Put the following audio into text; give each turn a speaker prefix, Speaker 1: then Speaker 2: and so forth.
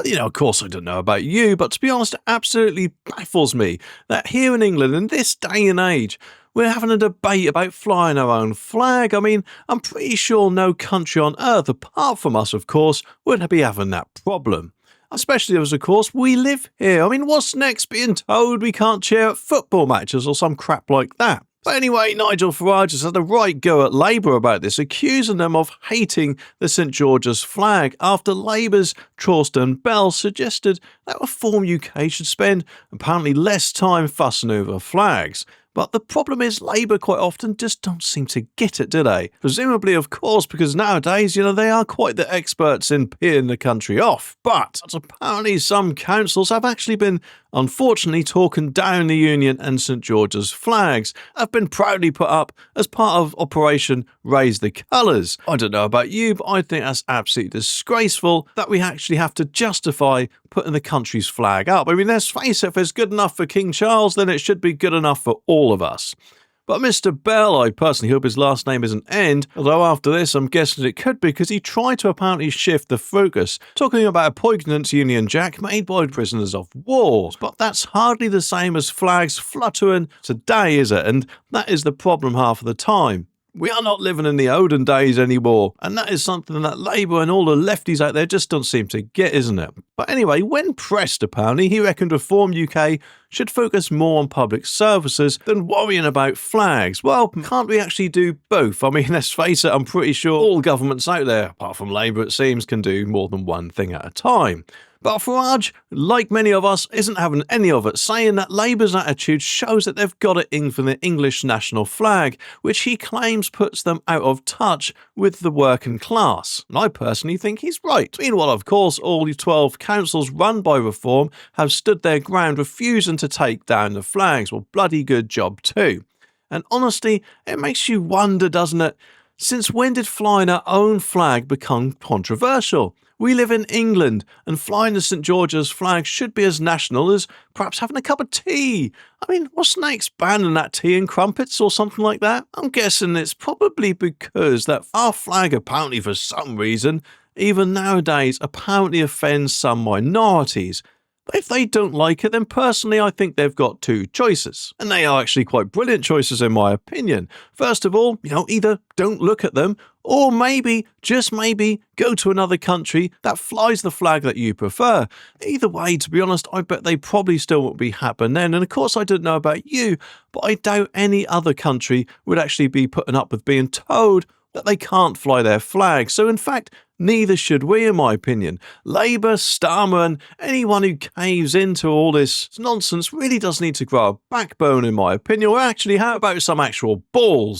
Speaker 1: Well, of course I don't know about you, but to be honest, it absolutely baffles me that here in England, in this day and age, we're having a debate about flying our own flag. I mean, I'm pretty sure no country on earth, apart from us, of course, would be having that problem. Especially as, of course, we live here. I mean, what's next? Being told we can't cheer at football matches or some crap like that. But anyway, Nigel Farage has had a right go at Labour about this, accusing them of hating the St George's flag after Labour's Trorston Bell suggested that Reform UK should spend apparently less time fussing over flags. But the problem is Labour quite often just don't seem to get it, do they? Presumably, of course, because nowadays, they are quite the experts in peeing the country off. But apparently some councils have actually been, unfortunately, talking down the Union and St George's flags, have been proudly put up as part of Operation Raise the Colours. I don't know about you, but I think that's absolutely disgraceful that we actually have to justify putting the country's flag up. I mean, let's face it, if it's good enough for King Charles, then it should be good enough for all of us. But Mr. Bell, I personally hope his last name isn't End, although after this I'm guessing it could be because he tried to apparently shift the focus, talking about a poignant Union Jack made by prisoners of war. But that's hardly the same as flags fluttering today, is it? And that is the problem half of the time. We are not living in the olden days anymore, and that is something that Labour and all the lefties out there just don't seem to get, isn't it? But anyway, when pressed apparently, he reckoned Reform UK should focus more on public services than worrying about flags. Well, can't we actually do both? I mean, let's face it, I'm pretty sure all governments out there, apart from Labour it seems, can do more than one thing at a time. But Farage, like many of us, isn't having any of it, saying that Labour's attitude shows that they've got it in for the English national flag, which he claims puts them out of touch with the working class. And I personally think he's right. Meanwhile, of course, all the 12 councils run by Reform have stood their ground, refusing to take down the flags. Well, bloody good job too. And honestly, it makes you wonder, doesn't it? Since when did flying our own flag become controversial? We live in England, and flying the St George's flag should be as national as perhaps having a cup of tea. I mean, what's next, banning that tea and crumpets or something like that? I'm guessing it's probably because that our flag apparently for some reason, even nowadays, apparently offends some minorities. But if they don't like it, then personally I think they've got two choices. And they are actually quite brilliant choices in my opinion. First of all, either don't look at them, or maybe, just maybe, go to another country that flies the flag that you prefer. Either way, to be honest, I bet they probably still won't be happening then. And of course I don't know about you, but I doubt any other country would actually be putting up with being told that they can't fly their flag. So in fact, neither should we, in my opinion. Labour, Starmer and anyone who caves into all this nonsense really does need to grow a backbone, in my opinion. Or actually, how about some actual balls?